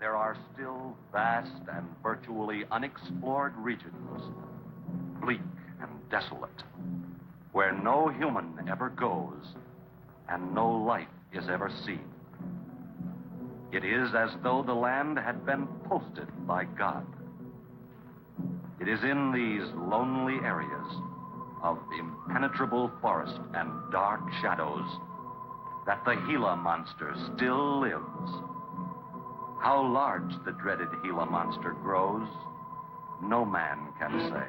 there are still vast and virtually unexplored regions, bleak and desolate, where no human ever goes and no life is ever seen. It is as though the land had been posted by God. It is in these lonely areas of impenetrable forest and dark shadows that the Gila Monster still lives. How large the dreaded Gila Monster grows, no man can say.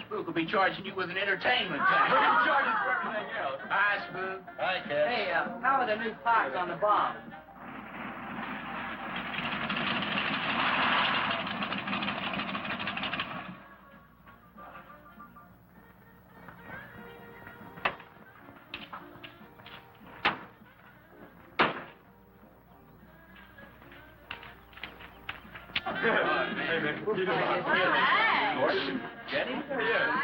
Spook will be charging you with an entertainment tax. We're going to charge us for everything else. Hi, Spook. Hi, Cat. Hey, how are the new parts on the bomb? Jenny? Yeah.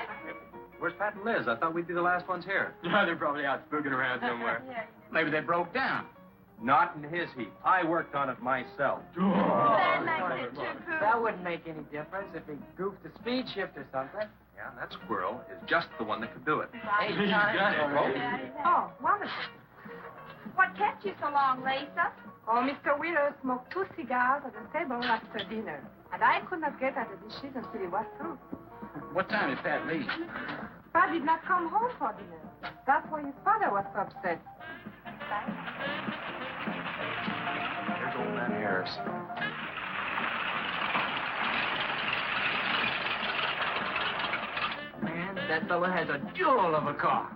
Where's Pat and Liz? I thought we'd be the last ones here. Yeah, they're probably out spooking around somewhere. Maybe they broke down. Not in his heap. I worked on it myself. That wouldn't make any difference if he goofed the speed shift or something. Yeah, that squirrel is just the one that could do it. Hey, He's done it. Oh, wonderful. What kept you so long, Lisa? Oh, Mr. Wheeler smoked 2 cigars at the table after dinner. And I could not get at the dishes until he was through. What time did Pat leave? Pat did not come home for dinner. That's why his father was so upset. There's old man Harris. Man, that fella has a jewel of a car.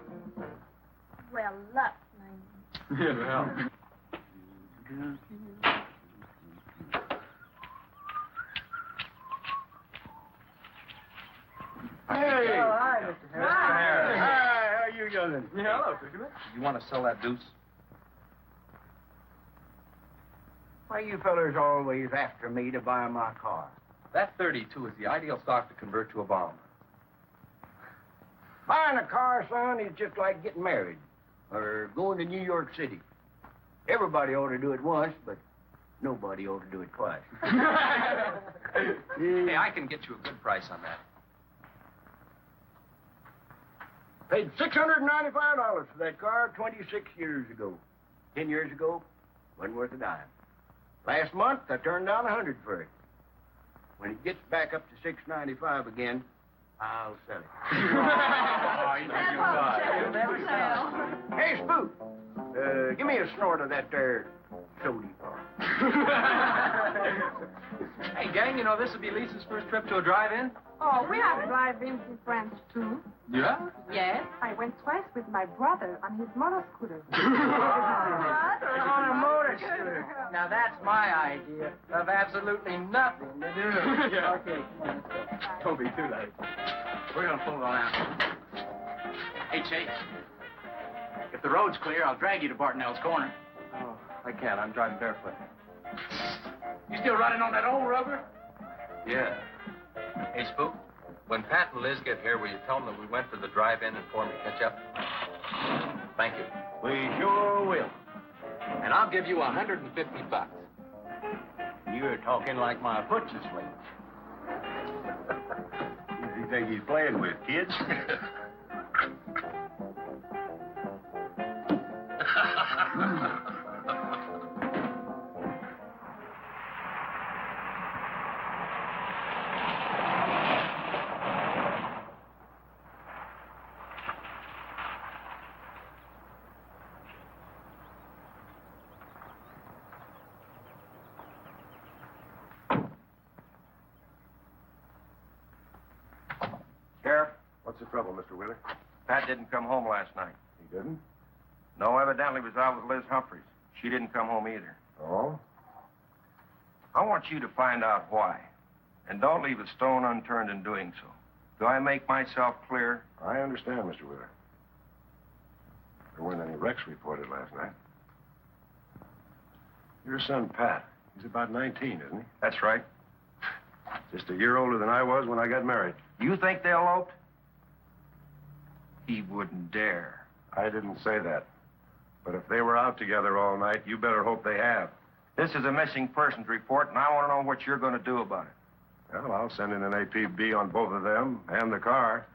Well, luck, man. Yeah, well. Hey! Oh, hi, Mr. Harris. Harris. Hi, how you doing? Yeah, hello, Fisherman. You want to sell that deuce? Why you fellers always after me to buy my car? That 32 is the ideal stock to convert to a bomb. Buying a car, son, is just like getting married or going to New York City. Everybody ought to do it once, but nobody ought to do it twice. Hey, I can get you a good price on that. Paid $695 for that car 26 years ago. 10 years ago, wasn't worth a dime. Last month, I turned down $100 for it. When it gets back up to $695 again, I'll sell it. You'll never sell. Hey, Spook, give me a snort of that there sody. Hey, gang, you know this will be Lisa's first trip to a drive-in? Oh, we have drive-ins in France, too. Yeah? Yes, I went twice with my brother on his motor scooter. On a motor scooter. Now, that's my idea of absolutely nothing to do. Yeah. Okay, come on, let's go. Don't be too late. We're gonna pull it on out. Hey, Chase. If the road's clear, I'll drag you to Bartonell's corner. Oh, I can't. I'm driving barefoot. You still running on that old rubber? Yeah. Hey, Spook, when Pat and Liz get here, will you tell them that we went to the drive-in and for them to catch up? Thank you. We sure will. And I'll give you $150. You're talking like my butcher slave. Who do you think he's playing with, kids? Sheriff, What's the trouble, Mr. Wheeler? Pat didn't come home last night. He didn't? No, evidently was out with Liz Humphreys. She didn't come home either. Oh? I want you to find out why. And don't leave a stone unturned in doing so. Do I make myself clear? I understand, Mr. Wheeler. There weren't any wrecks reported last night. Your son, Pat, he's about 19, isn't he? That's right. Just a year older than I was when I got married. You think they eloped? He wouldn't dare. I didn't say that. But if they were out together all night, you better hope they have. This is a missing persons report, and I want to know what you're going to do about it. Well, I'll send in an APB on both of them and the car.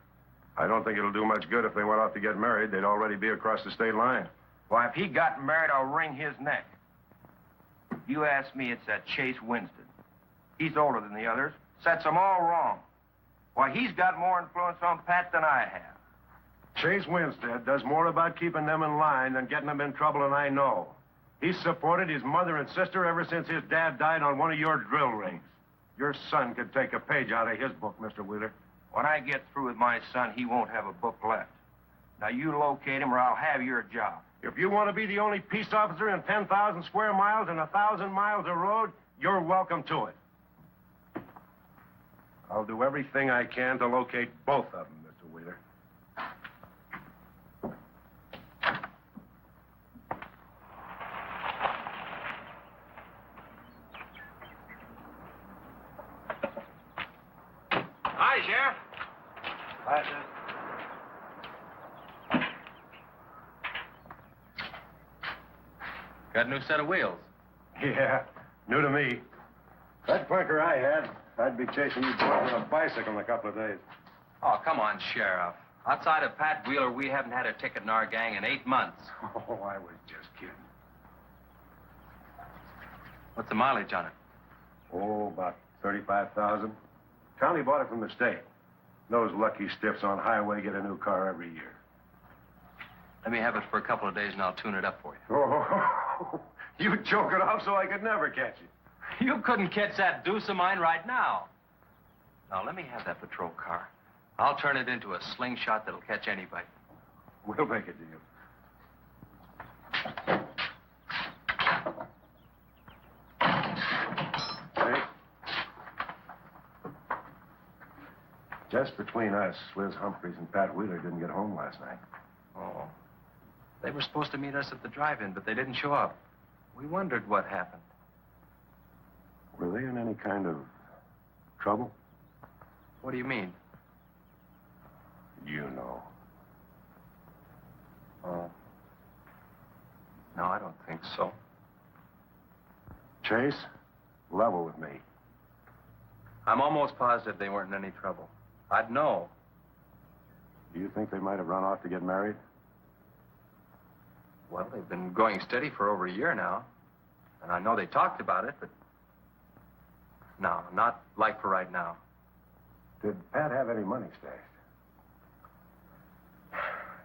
I don't think it'll do much good if they went out to get married. They'd already be across the state line. Why, if he got married, I'll wring his neck. You ask me, it's that Chase Winston. He's older than the others. Sets them all wrong. Why, he's got more influence on Pat than I have. Chase Winstead does more about keeping them in line than getting them in trouble, and I know. He's supported his mother and sister ever since his dad died on one of your drill rigs. Your son could take a page out of his book, Mr. Wheeler. When I get through with my son, he won't have a book left. Now, you locate him or I'll have your job. If you want to be the only peace officer in 10,000 square miles and 1,000 miles of road, you're welcome to it. I'll do everything I can to locate both of them, Mr. Wheeler. Hi, Sheriff. Hi, sir. Got a new set of wheels. Yeah, new to me. That clunker I had, I'd be chasing you boys on a bicycle in a couple of days. Oh, come on, Sheriff. Outside of Pat Wheeler, we haven't had a ticket in our gang in 8 months. Oh, I was just kidding. What's the mileage on it? Oh, about 35,000. County bought it from the state. Those lucky stiffs on highway get a new car every year. Let me have it for a couple of days and I'll tune it up for you. Oh, you choke it off so I could never catch it. You couldn't catch that deuce of mine right now. Now, let me have that patrol car. I'll turn it into a slingshot that'll catch anybody. We'll make a deal. Hey. Just between us, Liz Humphreys and Pat Wheeler didn't get home last night. Oh. They were supposed to meet us at the drive-in, but they didn't show up. We wondered what happened. Were they in any kind of trouble? What do you mean? You know. Oh. No, I don't think so. Chase, level with me. I'm almost positive they weren't in any trouble. I'd know. Do you think they might have run off to get married? Well, they've been going steady for over a year now. And I know they talked about it, but... No, not like for right now. Did Pat have any money stashed?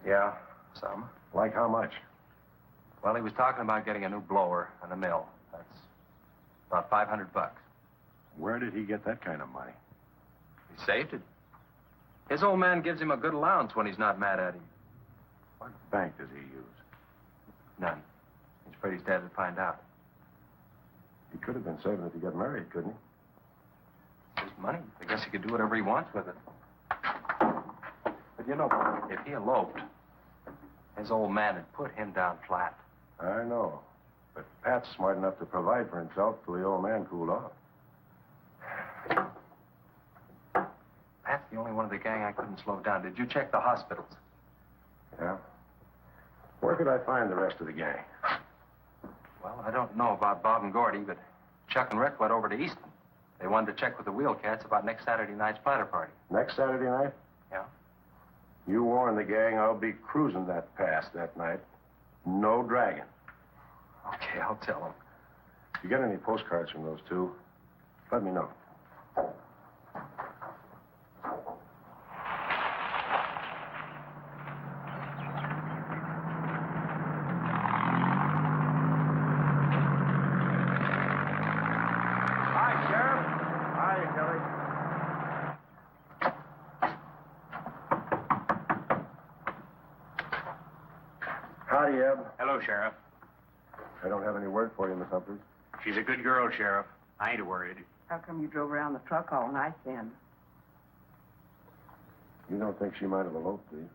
Yeah, some. Like how much? Well, he was talking about getting a new blower and a mill. That's about $500. Where did he get that kind of money? He saved it. His old man gives him a good allowance when he's not mad at him. What bank does he use? None. He's afraid his dad would find out. He could have been saving it to get married, couldn't he? It's his money. I guess he could do whatever he wants with it. But you know, if he eloped, his old man had put him down flat. I know. But Pat's smart enough to provide for himself till the old man cooled off. Pat's the only one of the gang I couldn't slow down. Did you check the hospitals? Yeah? Where could I find the rest of the gang? Well, I don't know about Bob and Gordy, but Chuck and Rick went over to Easton. They wanted to check with the Wheel Cats about next Saturday night's platter party. Next Saturday night? Yeah? You warn the gang I'll be cruising that pass that night. No dragging. Okay, I'll tell them. If you get any postcards from those two, let me know. Hi, Sheriff. Hi, Kelly. Howdy, Eb. Hello, Sheriff. I don't have any word for you, Miss Humphries. She's a good girl, Sheriff. I ain't worried. How come you drove around the truck all night then? You don't think she might have eloped, do you?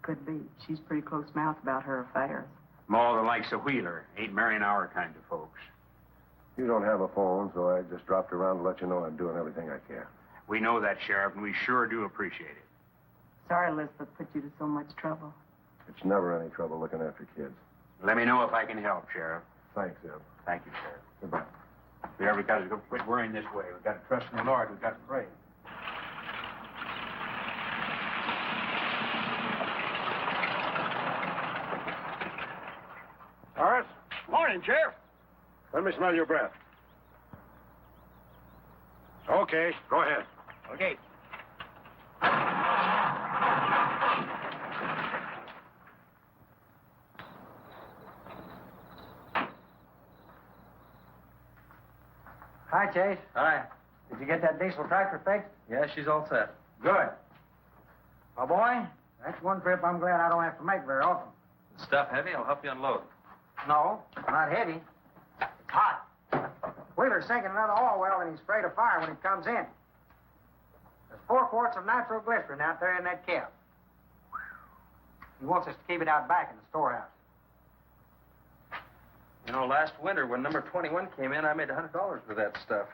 Could be. She's pretty close-mouthed about her affairs. Ma, the likes of Wheeler, ain't marrying our kind of folks. You don't have a phone, so I just dropped around to let you know I'm doing everything I can. We know that, Sheriff, and we sure do appreciate it. Sorry Elizabeth put you to so much trouble. It's never any trouble looking after kids. Let me know if I can help, Sheriff. Thanks, Eb. Thank you, Sheriff. Goodbye. We ever got to quit worrying this way. We've got to trust in the Lord. We've got to pray. Horace? Morning, Sheriff. Let me smell your breath. Okay, go ahead. Okay. Hi, Chase. Hi. Did you get that diesel tractor fixed? Yeah, she's all set. Good. Well, boy, that's one trip I'm glad I don't have to make very often. The stuff heavy? I'll help you unload. No, not heavy. It's hot. Wheeler's sinking another oil well, and he's afraid of fire when it comes in. There's 4 quarts of nitroglycerin out there in that cap. He wants us to keep it out back in the storehouse. You know, last winter when number 21 came in, I made $100 with that stuff.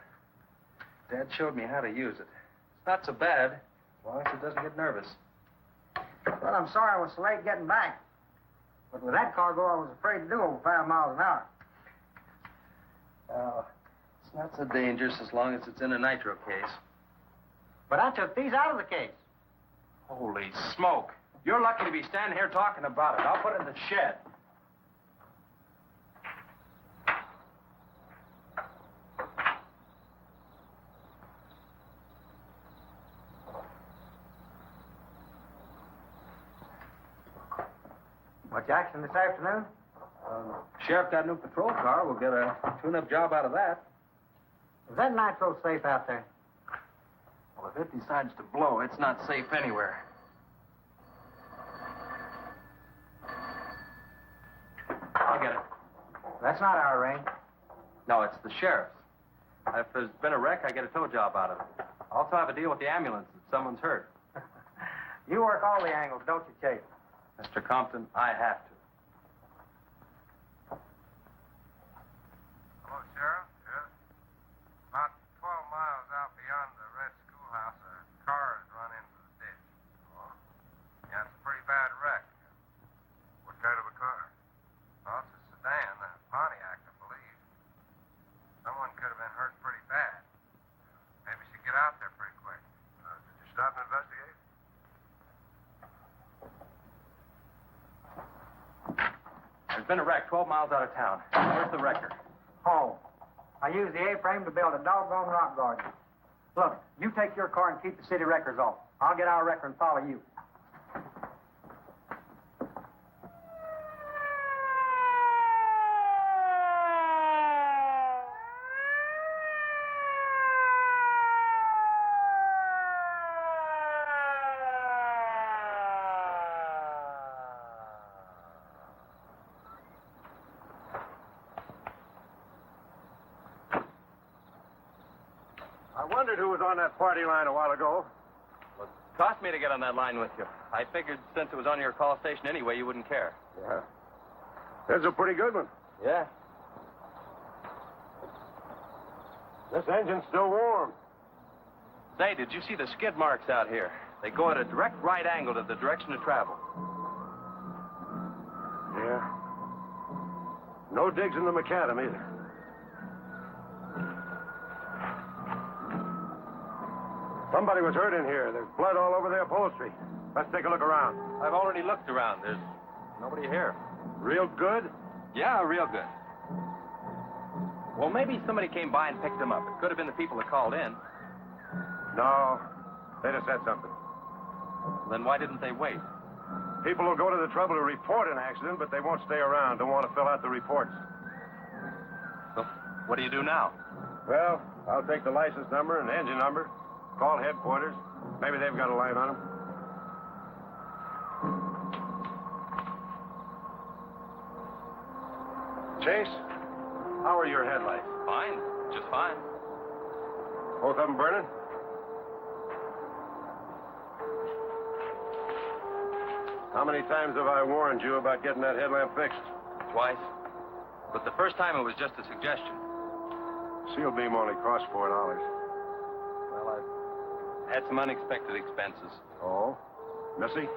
Dad showed me how to use it. It's not so bad, as long as it doesn't get nervous. Well, I'm sorry I was so late getting back. But with that cargo, I was afraid to do over 5 miles an hour. It's not so dangerous as long as it's in a nitro case. But I took these out of the case. Holy smoke. You're lucky to be standing here talking about it. I'll put it in the shed. Much action this afternoon? Sheriff got a new patrol car. We'll get a tune-up job out of that. Is that nitro safe out there? Well, if it decides to blow, it's not safe anywhere. I'll get it. That's not our range. No, it's the sheriff's. If there's been a wreck, I get a tow job out of it. I also have a deal with the ambulance if someone's hurt. You work all the angles, don't you, Chase? Mr. Compton, I have to. Hello, Sheriff. Yes. About 12 miles out beyond the red schoolhouse, a car has run into the ditch. Oh? Yeah, it's a pretty bad wreck. What kind of a car? Oh, it's a sedan, a Pontiac, I believe. Someone could have been hurt pretty bad. Maybe we should get out there pretty quick. Did you stop and investigate? There's been a wreck 12 miles out of town. Where's the wrecker? Home. I used the A-frame to build a doggone rock garden. Look, you take your car and keep the city wreckers off. I'll get our wrecker and follow you. I wondered who was on that party line a while ago. Well, it cost me to get on that line with you. I figured since it was on your call station anyway, you wouldn't care. Yeah. That's a pretty good one. Yeah. This engine's still warm. Say, did you see the skid marks out here? They go at a direct right angle to the direction of travel. Yeah. No digs in the macadam either. Somebody was hurt in here. There's blood all over the upholstery. Let's take a look around. I've already looked around. There's nobody here. Real good? Yeah, real good. Well, maybe somebody came by and picked them up. It could have been the people that called in. No. They'd have said something. Then why didn't they wait? People will go to the trouble to report an accident, but they won't stay around. Don't want to fill out the reports. So, what do you do now? Well, I'll take the license number and engine number, call headquarters. Maybe they've got a line on them. Chase, how are your headlights? Fine. Just fine. Both of them burning? How many times have I warned you about getting that headlamp fixed? Twice. But the first time it was just a suggestion. Seal beam only costs $4. Well, I've had some unexpected expenses. Oh? Missy?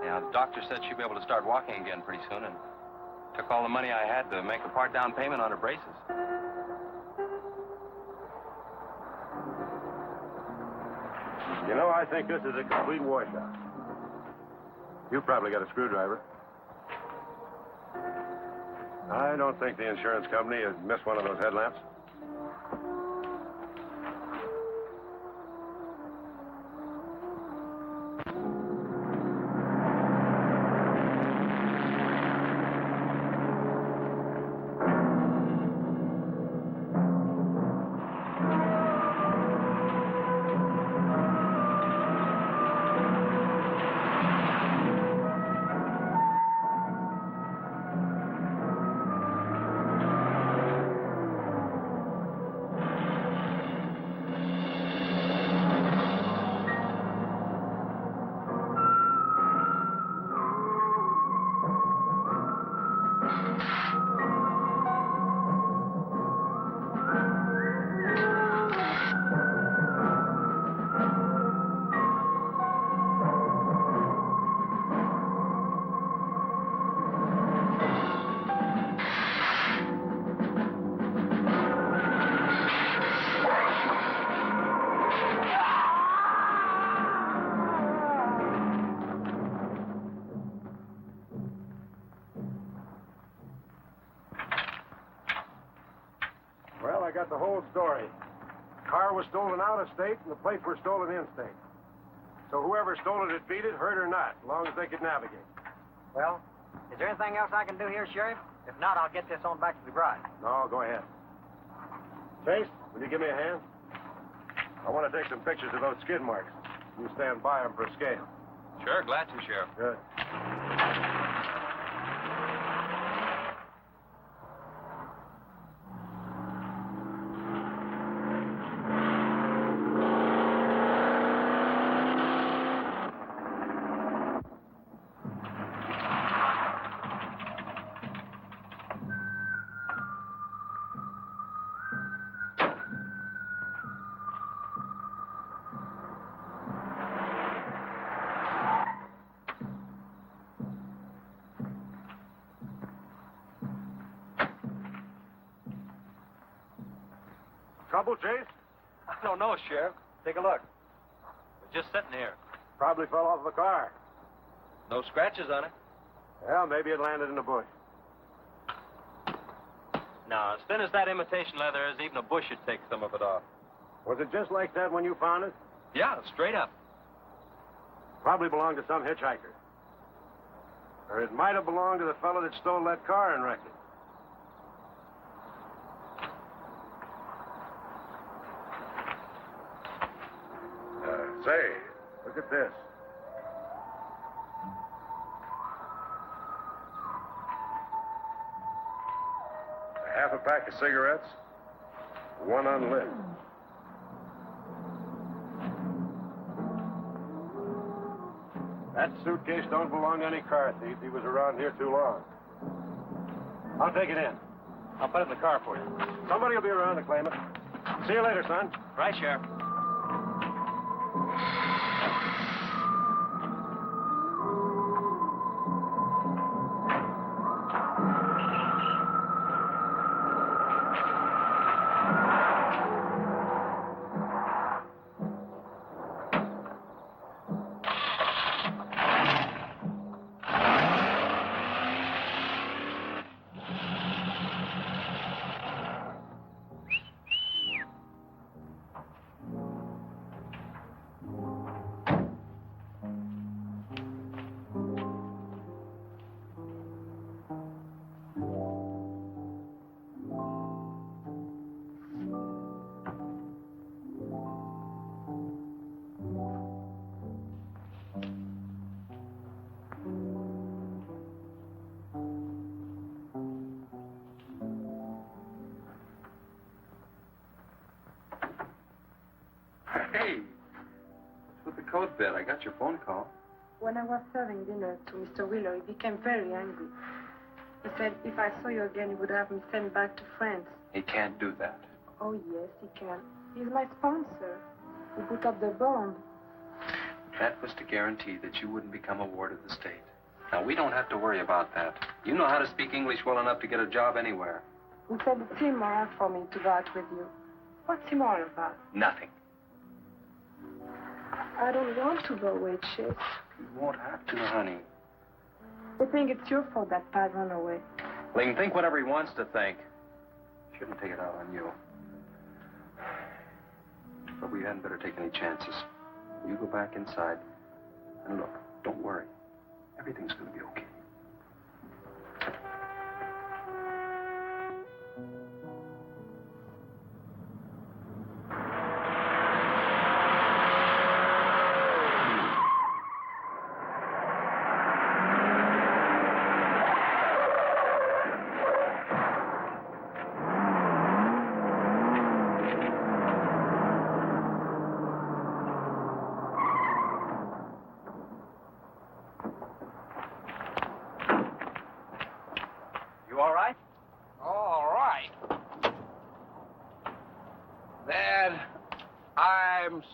Yeah, the doctor said she'd be able to start walking again pretty soon and took all the money I had to make a part down payment on her braces. You know, I think this is a complete washout. You probably got a screwdriver. I don't think the insurance company has missed one of those headlamps. Well, I got the whole story. The car was stolen out of state, and the plates were stolen in state. So whoever stole it had beat it, hurt or not, as long as they could navigate. Well, is there anything else I can do here, Sheriff? If not, I'll get this on back to the garage. No, go ahead. Chase, will you give me a hand? I want to take some pictures of those skid marks. You stand by them for a scale. Sure, glad to, Sheriff. Good. Trouble, Chase? I don't know, Sheriff. Take a look. We're just sitting here. Probably fell off the car. No scratches on it. Well, maybe it landed in a bush. No, as thin as that imitation leather is, even a bush should take some of it off. Was it just like that when you found it? Yeah, straight up. Probably belonged to some hitchhiker. Or it might have belonged to the fellow that stole that car and wrecked it. Say, look at this. Half a pack of cigarettes, one unlit. That suitcase don't belong to any car thief. He was around here too long. I'll take it in. I'll put it in the car for you. Somebody will be around to claim it. See you later, son. Right, Sheriff. Hey, what's with the coat bed? I got your phone call. When I was serving dinner to Mr. Wheeler, he became very angry. He said if I saw you again, he would have me sent back to France. He can't do that. Oh, yes, he can. He's my sponsor. He put up the bond. That was to guarantee that you wouldn't become a ward of the state. Now, we don't have to worry about that. You know how to speak English well enough to get a job anywhere. He said it's immoral for me to go out with you. What's immoral about? Nothing. I don't want to go away, Chase. You won't have to, honey. I think it's your fault that Pat ran away. Well, he can think whatever he wants to think. Shouldn't take it out on you. But we hadn't better take any chances. You go back inside. And look, don't worry. Everything's going to be okay.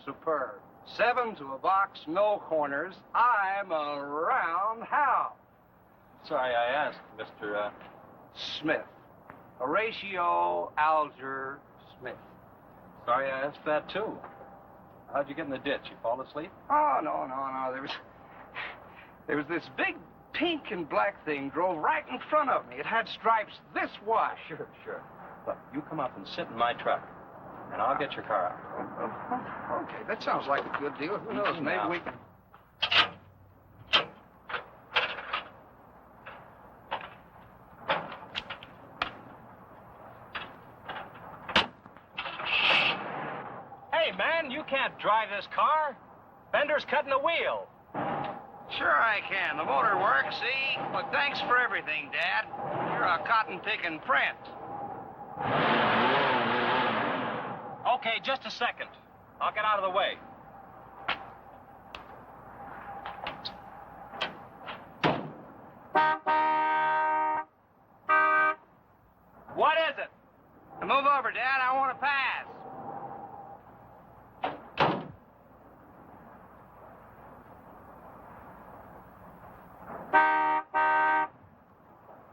Superb. 7 to a box, no corners. I'm a roundhouse. Sorry I asked, Mr. Smith. Horatio Alger Smith. Sorry I asked that, too. How'd you get in the ditch? You fall asleep? Oh, no. There was this big pink and black thing drove right in front of me. It had stripes this wide. Sure. Look, you come up and sit in my truck, and I'll get your car out. Okay, that sounds like a good deal. Who knows? Maybe we can... Hey, man, you can't drive this car. Bender's cutting the wheel. Sure I can. The motor works, see? But thanks for everything, Dad. You're a cotton-picking prince. Okay, just a second. I'll get out of the way. What is it? Now move over, Dad. I want to pass.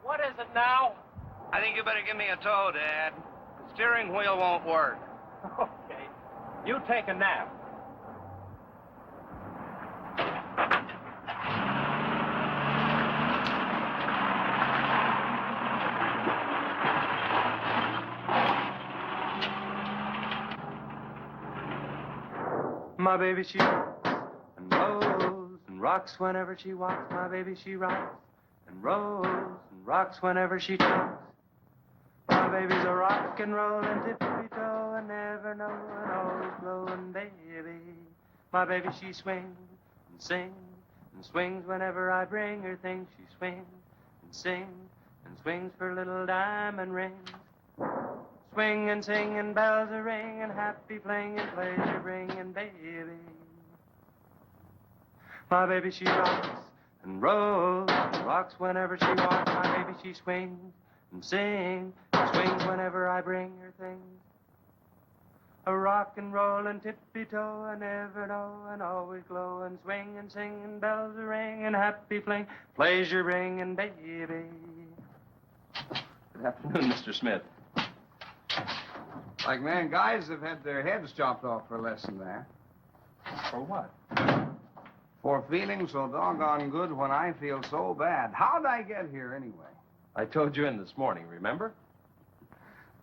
What is it now? I think you better give me a tow, Dad. The steering wheel won't work. Okay. You take a nap. My baby, she rocks and rolls and rocks whenever she walks. My baby, she rocks and rolls and rocks whenever she talks. My baby's a rock and rollin' tippy-toe and never knowin', always blowin' baby. My baby, she swings and sings and swings whenever I bring her things. She swings and sings and swings for little diamond rings. Swing and sing and bells a ring and happy fling and pleasure bringing baby. My baby, she rocks and rolls and rocks whenever she walks. My baby, she swings and sings and swings whenever I bring her things. A rock and roll and tippy-toe and ever know and always glow and swing and sing and bells a ring and happy fling, pleasure bringing baby. Good afternoon, Mr. Smith. Like man, guys have had their heads chopped off for less than that. For what? For feeling so doggone good when I feel so bad. How'd I get here anyway? I told you in this morning, remember?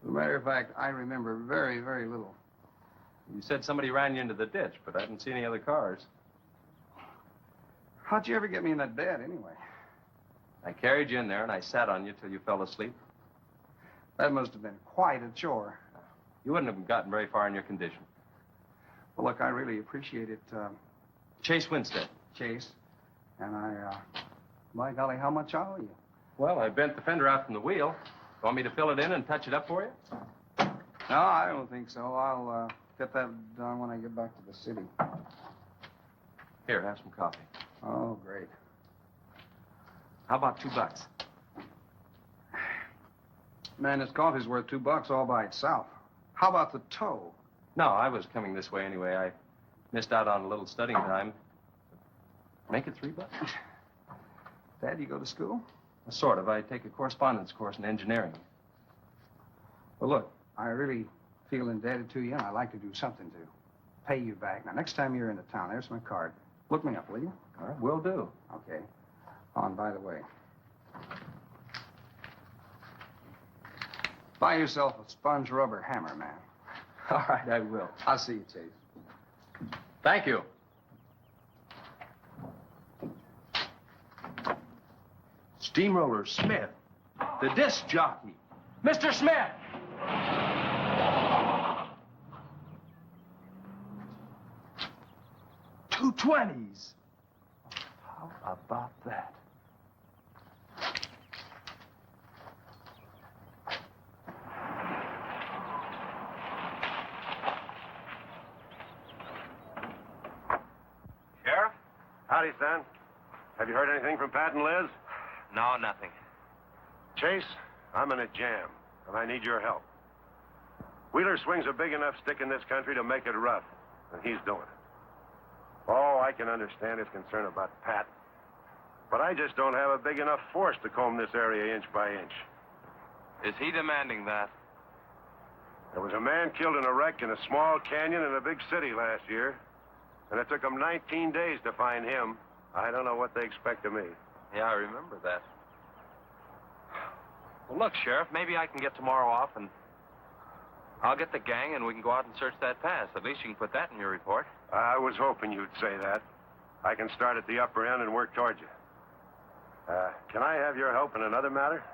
As a matter of fact, I remember very, very little. You said somebody ran you into the ditch, but I didn't see any other cars. How'd you ever get me in that bed anyway? I carried you in there and I sat on you till you fell asleep. That must have been quite a chore. You wouldn't have gotten very far in your condition. Well, look, I really appreciate it, Chase Winstead. Chase. And by golly, how much I owe you? Well, I bent the fender out from the wheel. Want me to fill it in and touch it up for you? No, I don't think so. I'll get that done when I get back to the city. Here, have some coffee. Oh, great. How about $2? Man, this coffee's worth $2 all by itself. How about the tow? No, I was coming this way anyway. I missed out on a little studying time. Make it $3. Dad, you go to school? Sort of. I take a correspondence course in engineering. Well, look, I really feel indebted to you, and I'd like to do something to pay you back. Now, next time you're in the town, there's my card. Look me up, will you? All right, will do. Okay. Oh, and by the way, buy yourself a sponge rubber hammer, man. All right, I will. I'll see you, Chase. Thank you. Steamroller Smith, the disc jockey. Mr. Smith! $2.20s. How about that? Sheriff? Howdy, son. Have you heard anything from Pat and Liz? No, nothing. Chase, I'm in a jam, and I need your help. Wheeler swings a big enough stick in this country to make it rough, and he's doing it. Oh, I can understand his concern about Pat, but I just don't have a big enough force to comb this area inch by inch. Is he demanding that? There was a man killed in a wreck in a small canyon in a big city last year, and it took them 19 days to find him. I don't know what they expect of me. Yeah, I remember that. Well, look, Sheriff, maybe I can get tomorrow off and I'll get the gang and we can go out and search that pass. At least you can put that in your report. I was hoping you'd say that. I can start at the upper end and work towards you. Can I have your help in another matter?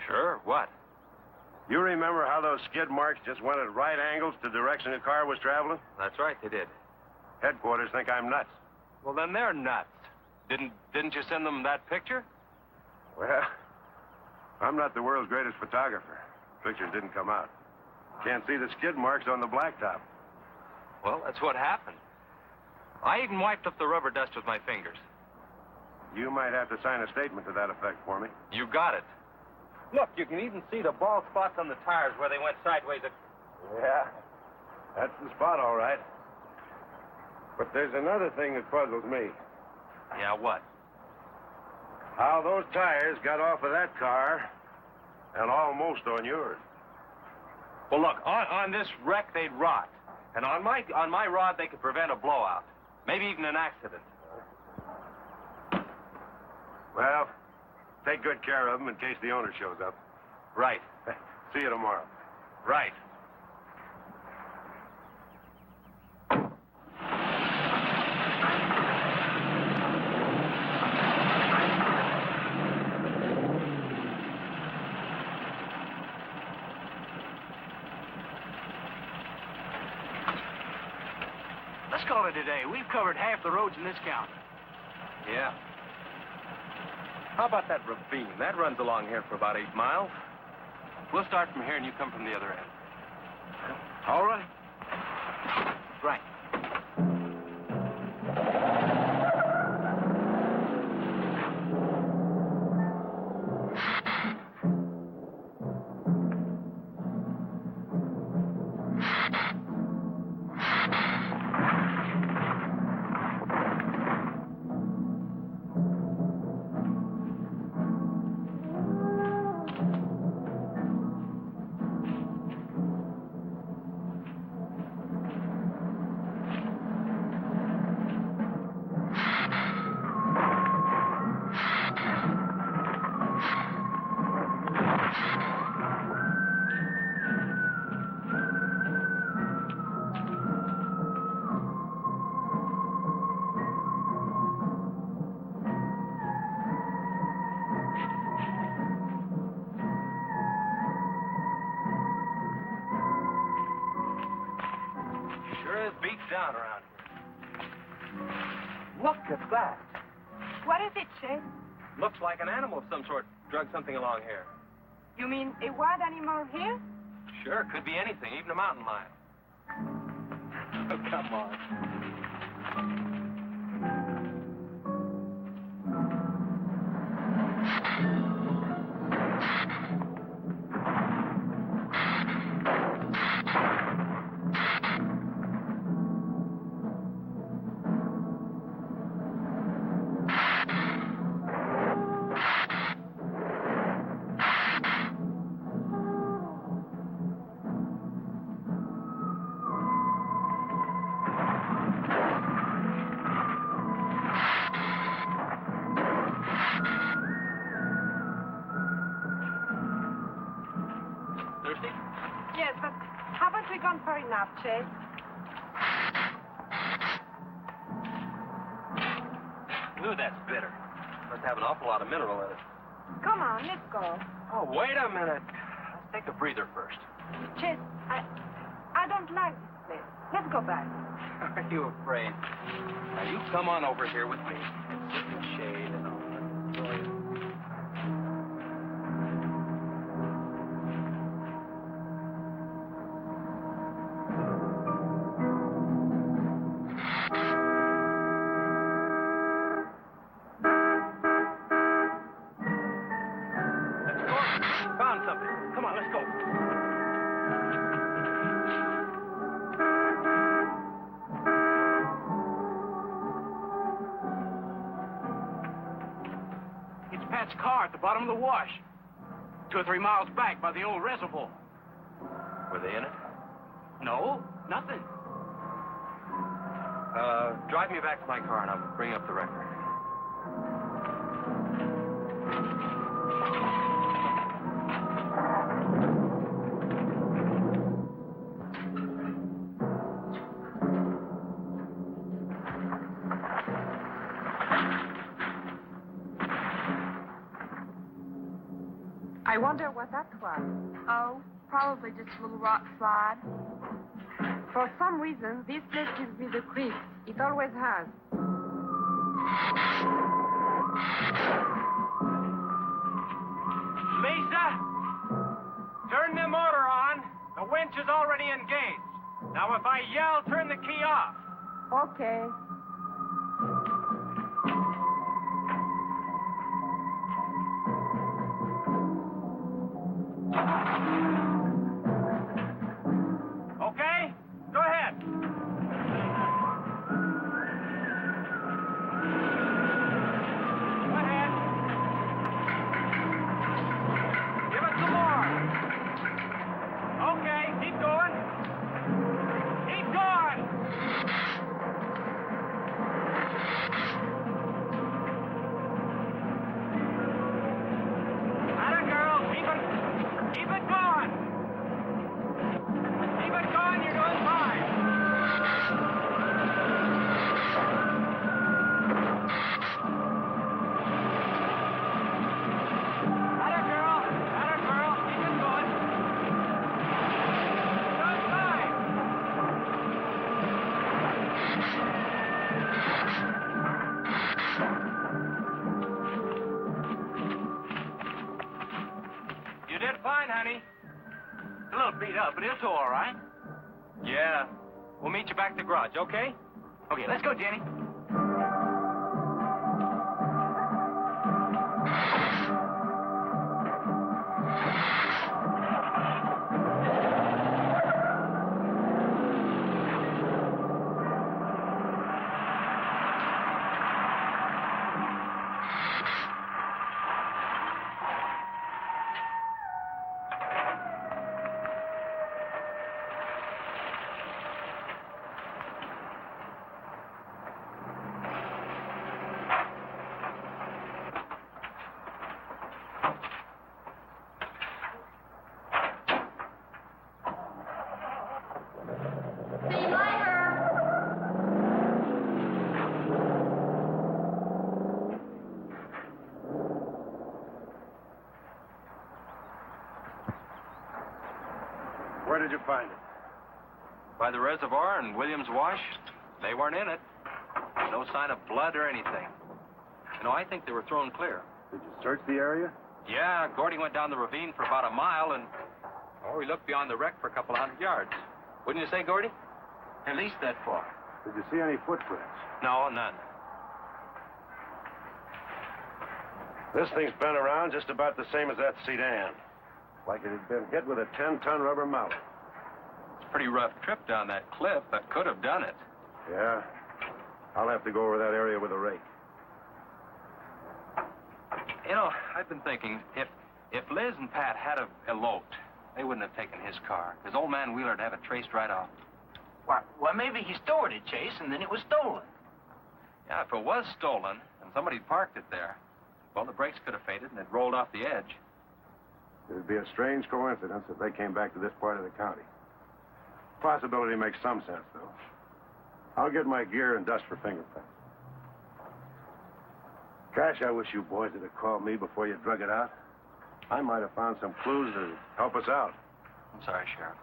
Sure, what? You remember how those skid marks just went at right angles to the direction the car was traveling? That's right, they did. Headquarters think I'm nuts. Well, then they're nuts. Didn't you send them that picture? Well, I'm not the world's greatest photographer. Pictures didn't come out. Can't see the skid marks on the blacktop. Well, that's what happened. I even wiped up the rubber dust with my fingers. You might have to sign a statement to that effect for me. You got it. Look, you can even see the bald spots on the tires where they went sideways. Yeah, that's the spot, all right. But there's another thing that puzzles me. Yeah, what? How those tires got off of that car and almost on yours. Well, look, on this wreck, they'd rot. And on my rod, they could prevent a blowout. Maybe even an accident. Well, take good care of them in case the owner shows up. Right. See you tomorrow. Right. Let's call it a day. We've covered half the roads in this county. Yeah. How about that ravine? That runs along here for about 8 miles. We'll start from here and you come from the other end. All right. Right. is beat down around here. Look at that. What is it, Chase? Looks like an animal of some sort drug something along here. You mean a wild animal here? Sure, could be anything, even a mountain lion. Oh, come on. Thirsty? Yes, but haven't we gone far enough, Chase? Ooh, that's bitter. Must have an awful lot of mineral in it. Come on, let's go. Oh, wait a minute. Let's take a breather first. Chase, I don't like this place. Let's go back. Are you afraid? Now, you come on over here with me. Sit in the shade and all. Enjoy it. Let's go. Found something. Come on, let's go. It's Pat's car at the bottom of the wash. 2 or 3 miles back by the old reservoir. Were they in it? No, nothing. Drive me back to my car and I'll bring up the record. I wonder what that was. Oh, probably just a little rock slide. For some reason, this place gives me the creeps. It always has. Lisa, turn the motor on. The winch is already engaged. Now, if I yell, turn the key off. Okay. Okay? Go ahead. Go ahead. Give it some more. Okay, keep going. Keep going. Atta girl, keep it going. Keep it going, you're doing fine. Atta girl, keep it going. You're doing fine. You did fine, honey. A little beat up, but it's all right. Yeah. We'll meet you back at the garage, okay? Okay, let's go, Jenny. See you later. Where did you find it? by the reservoir and Williams Wash, they weren't in it. No sign of blood or anything. You know, I think they were thrown clear. Did you search the area? Yeah, Gordy went down the ravine for about a mile and, we looked beyond the wreck for a couple of 100 yards. Wouldn't you say, Gordy? At least that far. Did you see any footprints? No, none. This thing's been around just about the same as that sedan. Like it had been hit with a 10-ton rubber mallet. It's a pretty rough trip down that cliff, but could have done it. Yeah? I'll have to go over that area with a rake. You know, I've been thinking, if Liz and Pat had have eloped, they wouldn't have taken his car, because old man Wheeler'd have it traced right off. Well, maybe he stored it, Chase, and then it was stolen. Yeah, if it was stolen, and somebody parked it there, well, the brakes could have faded and it rolled off the edge. It'd be a strange coincidence if they came back to this part of the county. Possibility makes some sense, though. I'll get my gear and dust for fingerprints. Gosh, I wish you boys had called me before you drug it out. I might have found some clues to help us out. I'm sorry, Sheriff.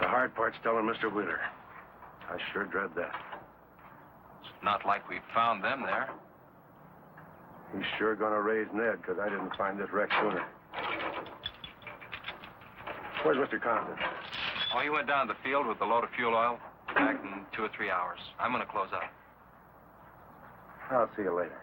The hard part's telling Mr. Wheeler. I sure dread that. It's not like we found them there. He's sure gonna raise Ned, because I didn't find this wreck sooner. Where's Mr. Compton? Oh, he went down to the field with a load of fuel oil. Back in 2 or 3 hours. I'm gonna close up. I'll see you later.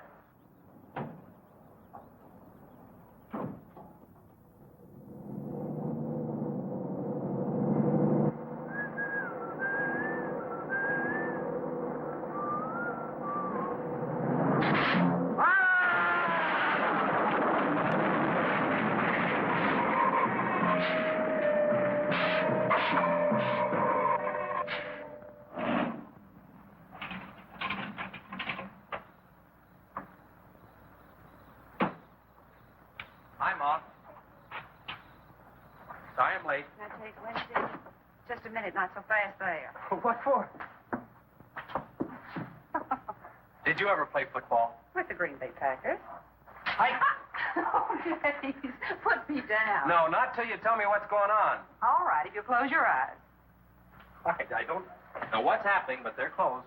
Hi, Mom. Sorry I'm late. Now, Chase, Wednesday. Just a minute, not so fast there. What for? Did you ever play football? With the Green Bay Packers. I... Oh, Chase, put me down. No, not till you tell me what's going on. All right, if you close your eyes. I don't know what's happening, but they're closed.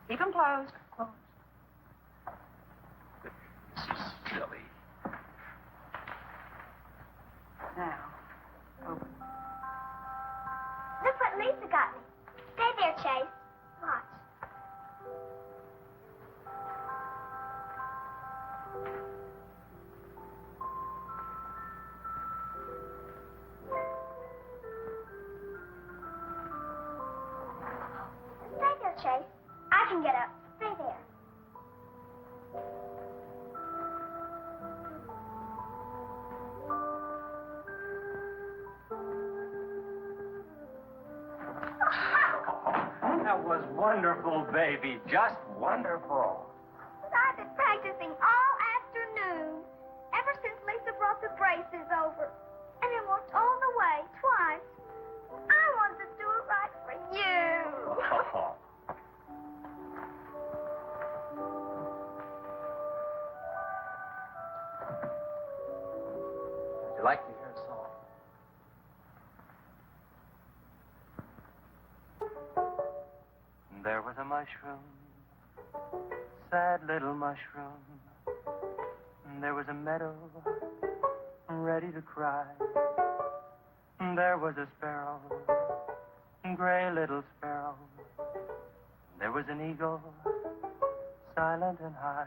Keep them closed. This is silly. Now, open. Look what Lisa got me. Stay there, Chase. Watch. Stay there, Chase. I can get up. Stay there. That was wonderful, baby. Just wonderful. I've been practicing all afternoon. Ever since Lisa brought the braces over. And I walked all the way, twice. I wanted to do it right for you. Would you like to hear a song? There was a mushroom, sad little mushroom. There was a meadow, ready to cry. There was a sparrow, gray little sparrow. There was an eagle, silent and high.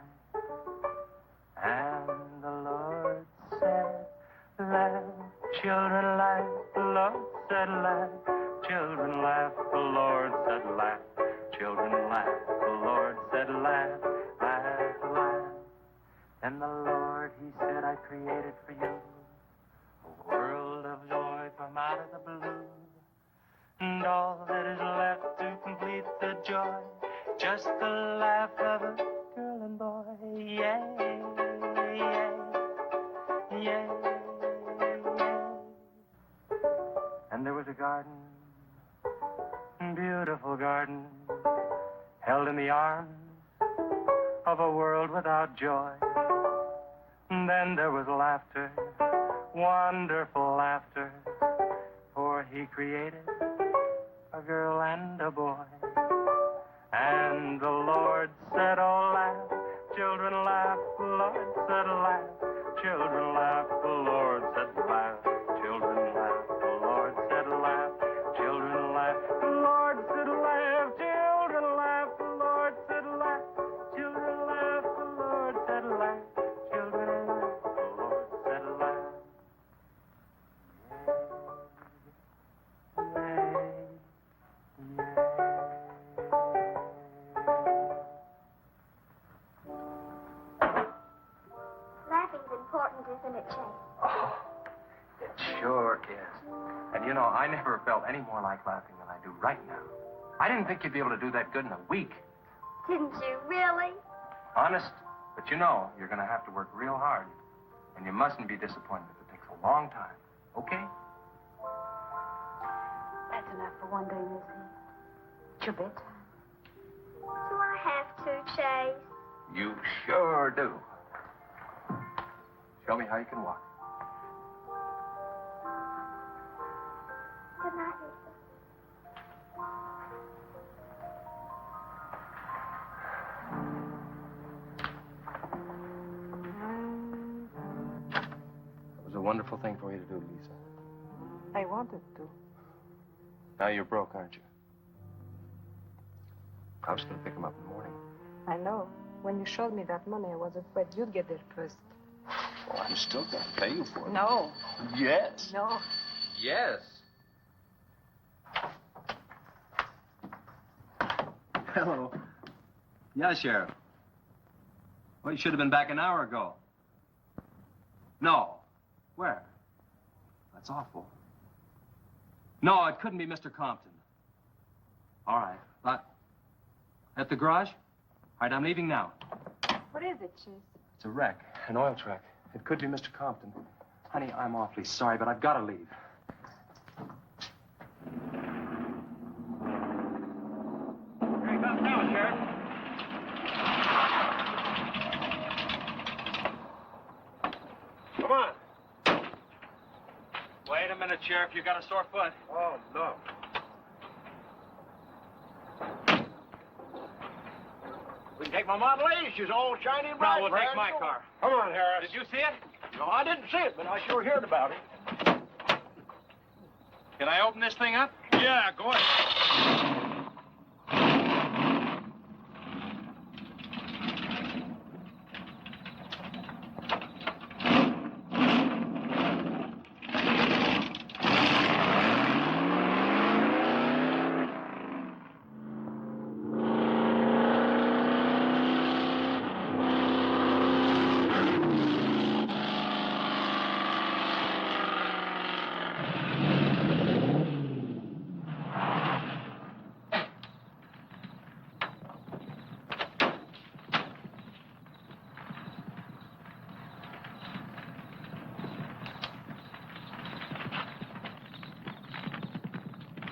And the Lord said, laugh, children laugh. The Lord said, laugh, children laugh. The Lord said, laugh, children laugh. The Lord said, laugh, laugh, laugh. And the Lord, he said, I created for you a world of joy from out of the blue. And all that is left to complete the joy, just the laugh of a girl and boy. Yay, yay, yay, yay. And there was a garden, beautiful garden, held in the arms of a world without joy. And then there was laughter, wonderful laughter, for he created a girl and a boy. And the Lord said, oh, laugh, children laugh, the Lord said, laugh, children laugh, the Lord said, laugh, children laugh, the Lord said, laugh, children laugh, the Lord said, laugh, children laugh, the Lord said, laugh, children laugh, the Lord said, laugh, children laugh, the Lord said, laugh. Laughing's important, isn't it, Chase? Oh, it sure is. And you know, I never felt any more like laughing than I do right now. I didn't think you'd be able to do that good in a week. Didn't you really? Honest. But you know, you're going to have to work real hard. And you mustn't be disappointed if it takes a long time. Okay? That's enough for one day, Missy. It's your bedtime. Do I have to, Chase? You sure do. Show me how you can walk. Good night, Lisa. It was a wonderful thing for you to do, Lisa. I wanted to. Now you're broke, aren't you? I was going to pick him up in the morning. I know. When you showed me that money, I was afraid you'd get there first. Well, I'm still going to pay you for it. No. Yes. No. Yes. Hello. Yeah, Sheriff. Well, you should have been back an hour ago. No. Where? That's awful. No, it couldn't be Mr. Compton. All right. At the garage? All right, I'm leaving now. What is it, Chase? It's a wreck, an oil truck. It could be Mr. Compton. Honey, I'm awfully sorry, but I've got to leave. Here he comes now, Sheriff. Come on. Wait a minute, Sheriff. You got a sore foot. Oh, no. We can take my Model A. She's all shiny and bright. No, we'll take Brad. my car. Come on, Harris. Did you see it? No, I didn't see it, but I sure heard about it. Can I open this thing up? Yeah, go ahead.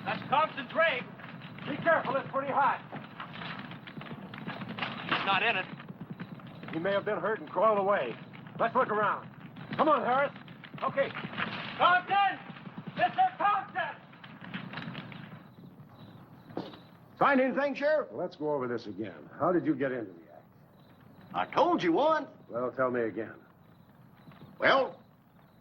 That's Compton's rig. Be careful, it's pretty hot. He's not in it. He may have been hurt and crawled away. Let's look around. Come on, Harris. Okay. Compton! Mr. Compton! Find anything, Sheriff? Let's go over this again. How did you get into the act? I told you once. Well, tell me again. Well,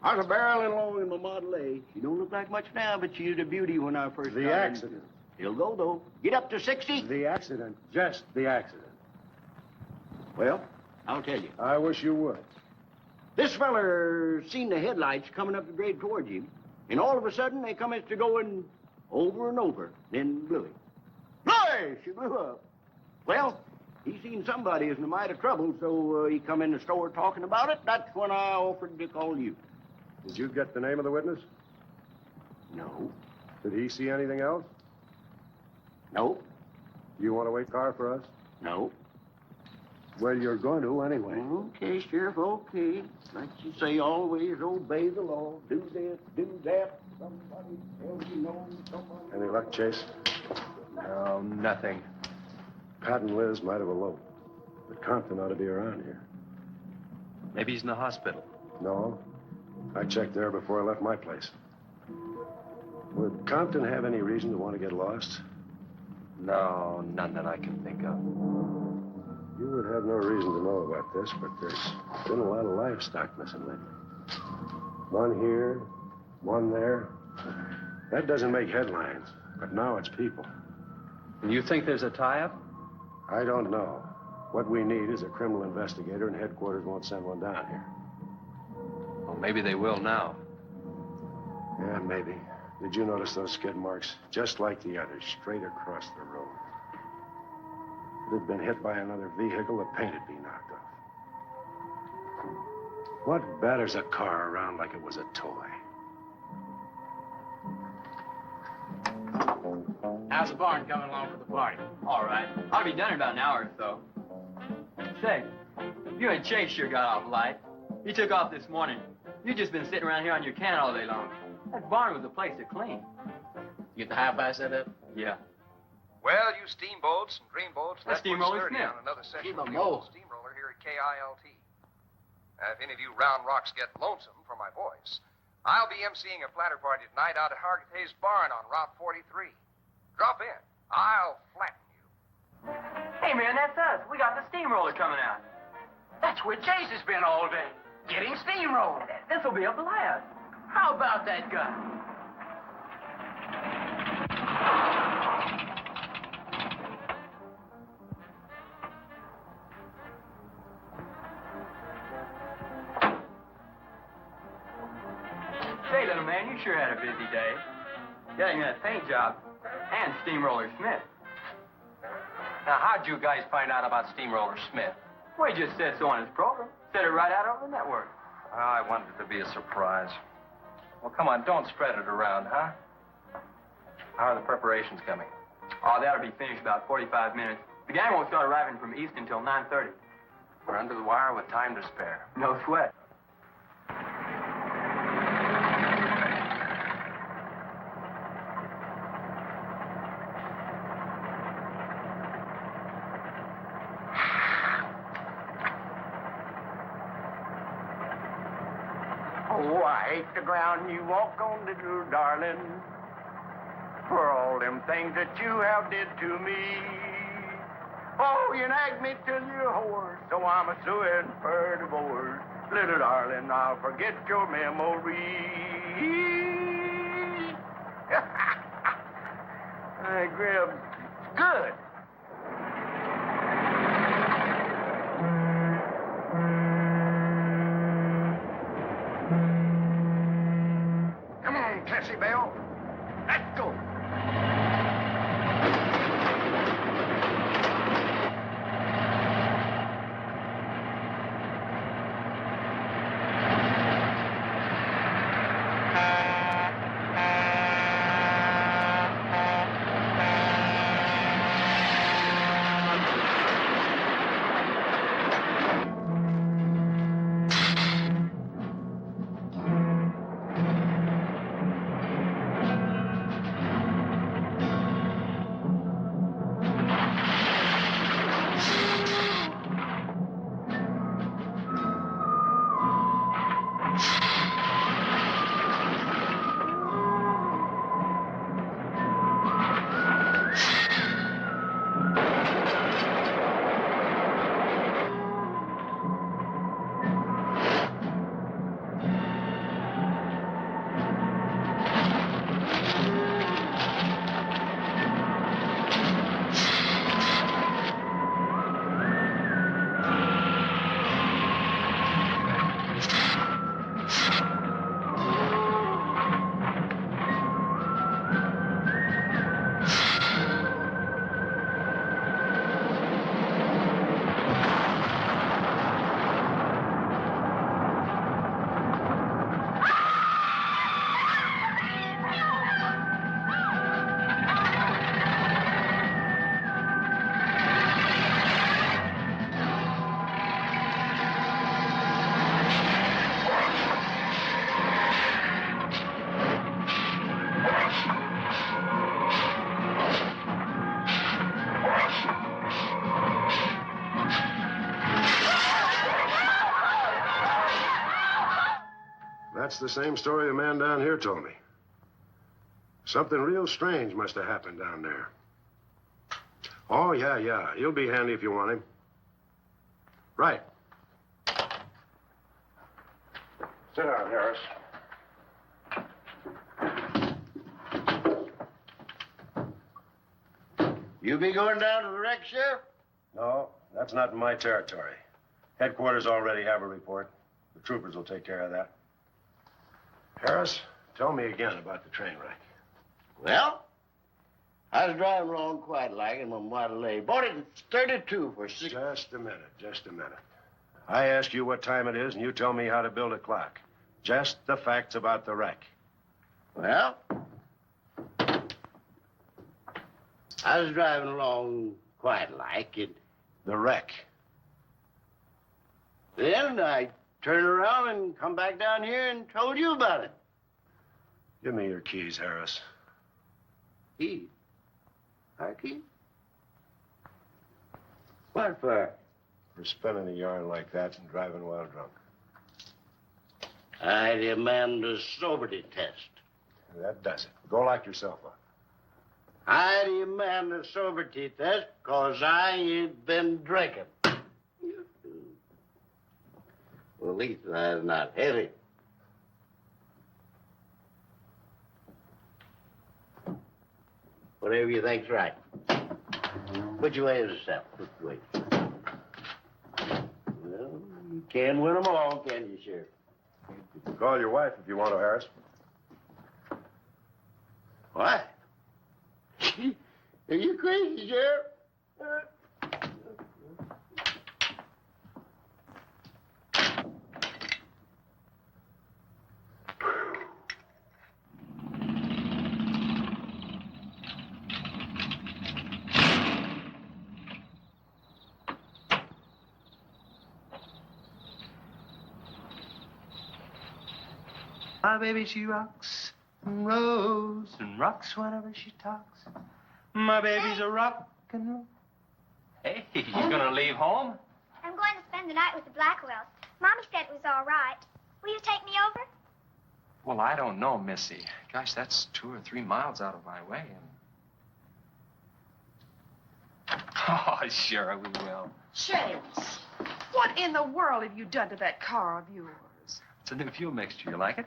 I was a barreling along in my Model A. She don't look like much now, but she was a beauty when I first got The in. accident. It'll go, though. Get up to 60. The accident. Just the accident. Well, I'll tell you. I wish you would. This feller seen the headlights coming up the grade towards him, and all of a sudden they come to going over and over, then blew him. Hey, she blew up. Well, he seen somebody is in a mite of trouble, so he come in the store talking about it. That's when I offered to call you. Did you get the name of the witness? No. Did he see anything else? No. Do you want to wait car for us? No. Well, you're going to anyway. Okay, Sheriff, okay. Like you say, always obey the law. Do this, do that. Somebody tells you no, somebody... Any luck, Chase? No, nothing. Pat and Liz might have eloped, but Compton ought to be around here. Maybe he's in the hospital. No. I checked there before I left my place. Would Compton have any reason to want to get lost? No, none that I can think of. You would have no reason to know about this, but there's been a lot of livestock missing lately. One here, one there. That doesn't make headlines, but now it's people. And you think there's a tie-up? I don't know. What we need is a criminal investigator, and headquarters won't send one down here. Well, maybe they will now. Yeah, maybe. Did you notice those skid marks? Just like the others, straight across the road. If it had been hit by another vehicle, the paint would be knocked off. What batters a car around like it was a toy? How's the barn coming along for the party? All right. I'll be done in about an hour or so. Say, you and Chase sure got off light. You took off this morning. You've just been sitting around here on your can all day long. That barn was a place to clean. You get the Hi-Fi set up? Yeah. Well, you steamboats and dreamboats, That's Steamroller Smith. on another session Keep of 'em the old low. steamroller here at KILT. If any of you round rocks get lonesome for my voice, I'll be emceeing a flatter party tonight out at Hargitay's Barn on Route 43. Drop in. I'll flatten you. Hey, man, that's us. We got the steamroller coming out. That's where Chase has been all day, getting steamrolled. This'll be a blast. How about that guy? Say, little man, you sure had a busy day. Getting that paint job and Steamroller Smith. Now, how'd you guys find out about Steamroller Smith? We just said so on his program. Said it right out over the network. I wanted it to be a surprise. Well, come on, don't spread it around, huh? How are the preparations coming? Oh, that'll be finished about 45 minutes. The gang won't start arriving from East until 9:30. We're under the wire with time to spare. No sweat. Oh, I hate the ground you walk on, little darling, for all them things that you have did to me. Oh, you nagged me till you're hoarse, so I'm a suing for divorce. Little darling, I'll forget your memory. Hey, Grib, good. Come on, Cassie Bell. Let's go. That's the same story the man down here told me. Something real strange must have happened down there. Oh, yeah. He'll be handy if you want him. Right. Sit down, Harris. You be going down to the wreck, Sheriff? No, that's not in my territory. Headquarters already have a report. The troopers will take care of that. Harris, tell me again about the train wreck. Well, I was driving along quite like in my Model A. Bought it in 32 for six. Just a minute. I ask you what time it is, and you tell me how to build a clock. Just the facts about the wreck. Well, I was driving along quite like it. The wreck. Then I turned around and come back down here and told you about it. Give me your keys, Harris. Keys? Our keys? What for? For spinning a yarn like that and driving while drunk. I demand a sobriety test. That does it. Go lock yourself up. I demand a sobriety test because I ain't been drinking. Well, at least that's not heavy. Whatever you think's right. Put your way yourself. Put your way. Well, you can't win them all, can you, Sheriff? Call your wife if you want to, Harris. What? Are you crazy, Sheriff? My baby, she rocks and rolls and rocks whenever she talks. My baby's a rock and roll. Hey, you gonna leave home? I'm going to spend the night with the Blackwells. Mommy said it was all right. Will you take me over? Well, I don't know, Missy. Gosh, that's 2 or 3 miles out of my way. And... Oh, sure, we will. Chase, what in the world have you done to that car of yours? It's a new fuel mixture. You like it?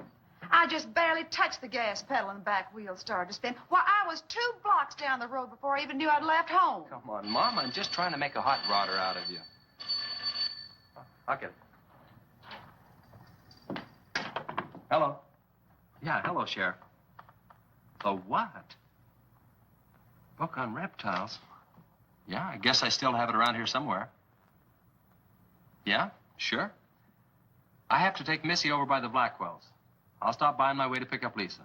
I just barely touched the gas pedal and the back wheel started to spin. Why, I was 2 blocks down the road before I even knew I'd left home. Come on, Mom. I'm just trying to make a hot rodder out of you. I'll get it. Hello. Yeah, hello, Sheriff. The what? Book on reptiles? Yeah, I guess I still have it around here somewhere. Yeah, sure. I have to take Missy over by the Blackwells. I'll stop by on my way to pick up Lisa.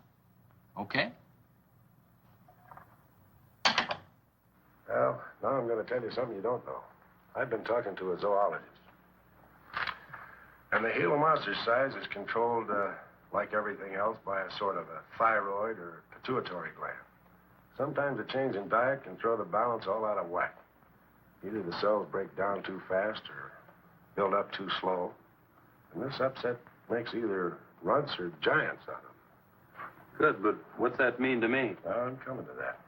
Okay? Well, now I'm going to tell you something you don't know. I've been talking to a zoologist. And the Gila Monster's size is controlled, like everything else, by a sort of a thyroid or pituitary gland. Sometimes a change in diet can throw the balance all out of whack. Either the cells break down too fast or build up too slow. And this upset makes either runts or giants out of them. Good, but what's that mean to me? Well, I'm coming to that.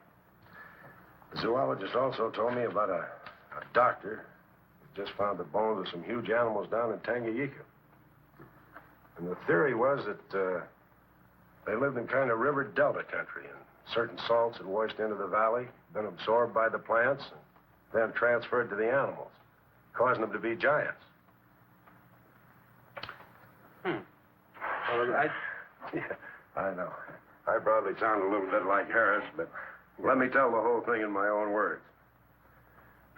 The zoologist also told me about a doctor who just found the bones of some huge animals down in Tanganyika. And the theory was that they lived in kind of river delta country, and certain salts had washed into the valley, been absorbed by the plants, and then transferred to the animals, causing them to be giants. Well, yeah, I know. I probably sound a little bit like Harris, but let me tell the whole thing in my own words.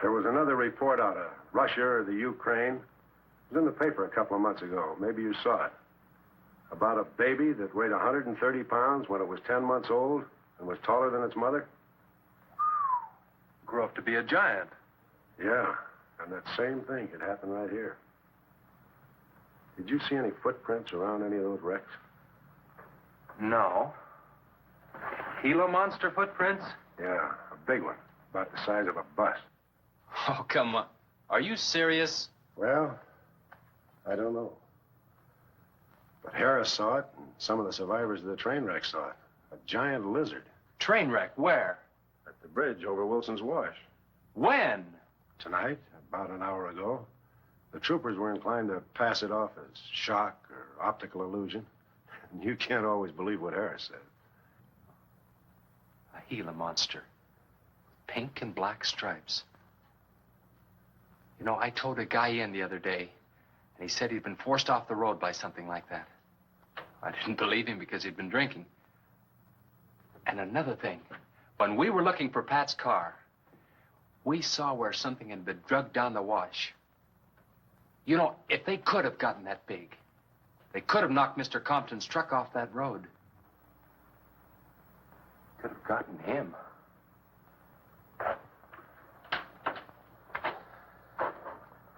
There was another report out of Russia or the Ukraine. It was in the paper a couple of months ago. Maybe you saw it. About a baby that weighed 130 pounds when it was 10 months old and was taller than its mother. Grew up to be a giant. Yeah, and that same thing could happen right here. Did you see any footprints around any of those wrecks? No. Gila Monster footprints? Yeah, a big one, about the size of a bus. Oh, come on. Are you serious? Well, I don't know. But Harris saw it, and some of the survivors of the train wreck saw it. A giant lizard. Train wreck? Where? At the bridge over Wilson's Wash. When? Tonight, about an hour ago. The troopers were inclined to pass it off as shock or optical illusion. And you can't always believe what Harris said. A Gila Monster. Pink and black stripes. You know, I towed a guy in the other day, and he said he'd been forced off the road by something like that. I didn't believe him because he'd been drinking. And another thing, when we were looking for Pat's car, we saw where something had been drugged down the wash. You know, if they could have gotten that big, they could have knocked Mr. Compton's truck off that road. Could have gotten him.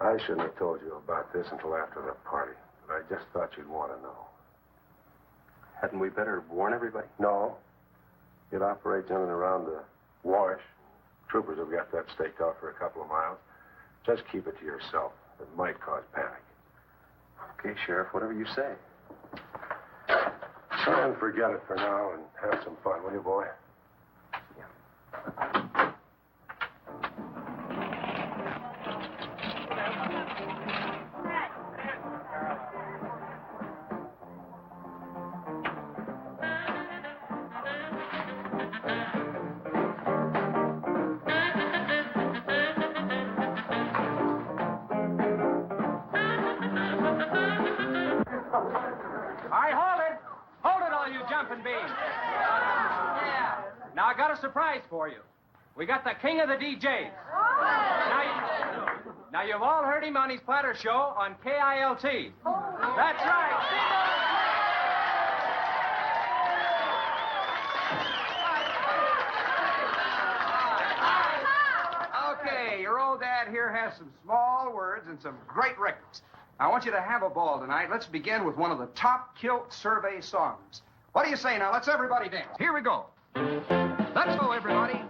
I shouldn't have told you about this until after the party, but I just thought you'd want to know. Hadn't we better warn everybody? No. It operates in and around the wash. Troopers have got that staked out for a couple of miles. Just keep it to yourself. It might cause panic. Okay, Sheriff, whatever you say. Try and forget it for now and have some fun, will you, boy? Now, I got a surprise for you. We got the king of the DJs. Now, you've all heard him on his platter show on KILT. That's right. Okay, your old dad here has some small words and some great records. I want you to have a ball tonight. Let's begin with one of the top kilt survey songs. What do you say now? Let's everybody dance. Here we go. Let's go, everybody.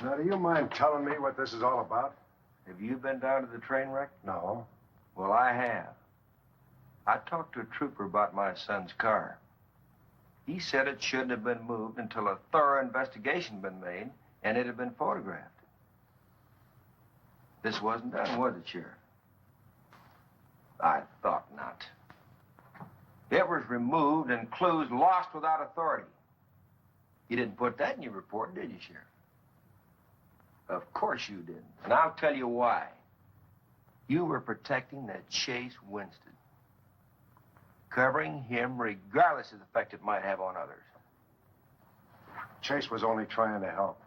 Now, do you mind telling me what this is all about? Have you been down to the train wreck? No. Well, I have. I talked to a trooper about my son's car. He said it shouldn't have been moved until a thorough investigation had been made and it had been photographed. This wasn't done, was it, Sheriff? I thought not. It was removed and clues lost without authority. You didn't put that in your report, did you, Sheriff? Of course you didn't. And I'll tell you why. You were protecting that Chase Winston. Covering him regardless of the effect it might have on others. Chase was only trying to help.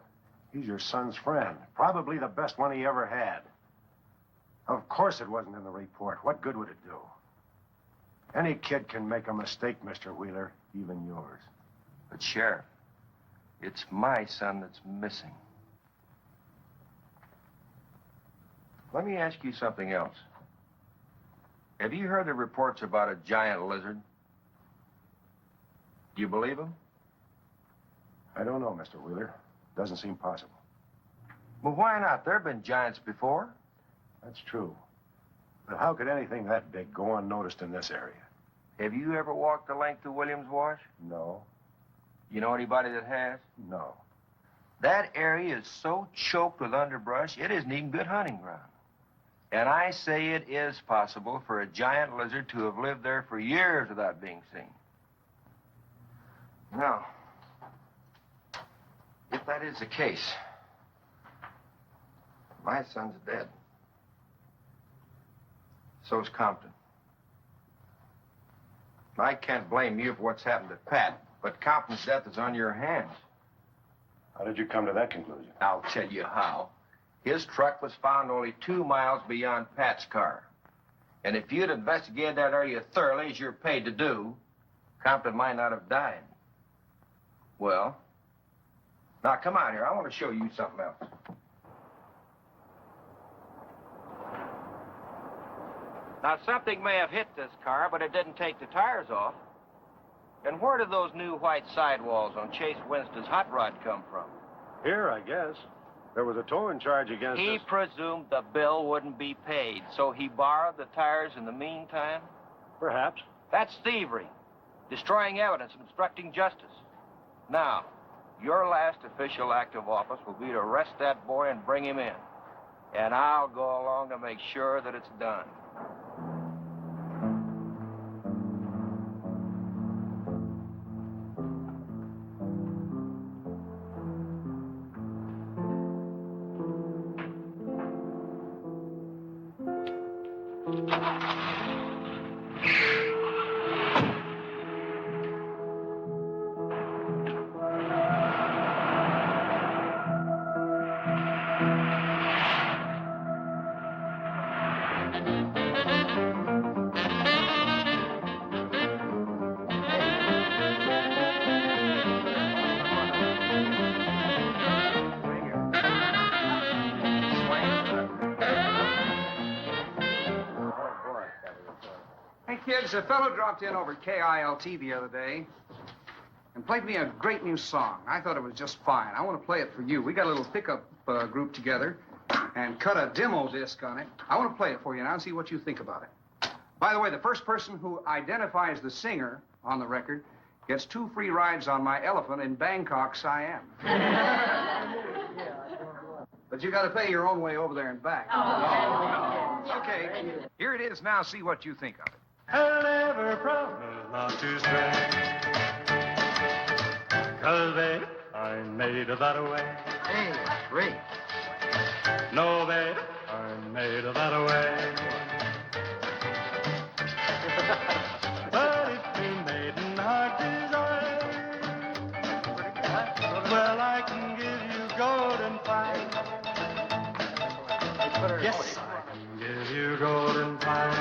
He's your son's friend. Probably the best one he ever had. Of course it wasn't in the report. What good would it do? Any kid can make a mistake, Mr. Wheeler, even yours. But, Sheriff, it's my son that's missing. Let me ask you something else. Have you heard the reports about a giant lizard? Do you believe them? I don't know, Mr. Wheeler. Doesn't seem possible. Well, why not? There have been giants before. That's true. But how could anything that big go unnoticed in this area? Have you ever walked the length of Williams Wash? No. You know anybody that has? No. That area is so choked with underbrush, it isn't even good hunting ground. And I say it is possible for a giant lizard to have lived there for years without being seen. Now, if that is the case, my son's dead. So's Compton. I can't blame you for what's happened to Pat, but Compton's death is on your hands. How did you come to that conclusion? I'll tell you how. His truck was found only 2 miles beyond Pat's car. And if you'd investigated that area thoroughly, as you're paid to do, Compton might not have died. Well, Now, come on here. I want to show you something else. Now, something may have hit this car, but it didn't take the tires off. And where did those new white sidewalls on Chase Winston's hot rod come from? Here, I guess. There was a towing charge against He us. presumed the bill wouldn't be paid, so he borrowed the tires in the meantime? Perhaps. That's thievery, destroying evidence and obstructing justice. Now, your last official act of office will be to arrest that boy and bring him in. And I'll go along to make sure that it's done. Kids, a fellow dropped in over KILT the other day and played me a great new song. I thought it was just fine. I want to play it for you. We got a little pickup group together and cut a demo disc on it. I want to play it for you now and see what you think about it. By the way, the first person who identifies the singer on the record gets 2 free rides on my elephant in Bangkok, Siam. But you got to pay your own way over there and back. Okay, here it is now. See what you think of it. I'll never promise not to stray, 'cause babe, I'm made of that way. Hey, great. No, babe, I'm made of that way. But if you maiden heart desire, well, I can give you golden fire. Yes, I can give you golden fire.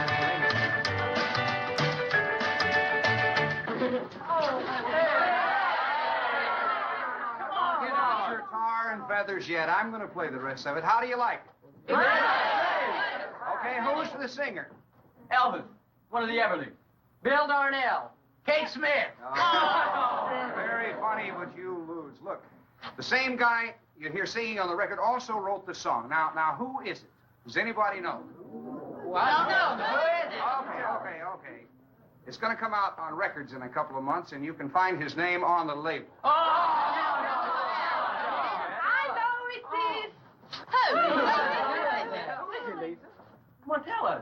Feathers yet. I'm going to play the rest of it. How do you like it? Okay, who's the singer? Elvis, one of the Everlys. Bill Darnell. Kate Smith. Oh, very funny, but you lose. Look, the same guy you hear singing on the record also wrote the song. Now, who is it? Does anybody know? What? No. Who is it? Okay. It's going to come out on records in a couple of months, and you can find his name on the label. Who? Who is it, Lisa? Well, tell us.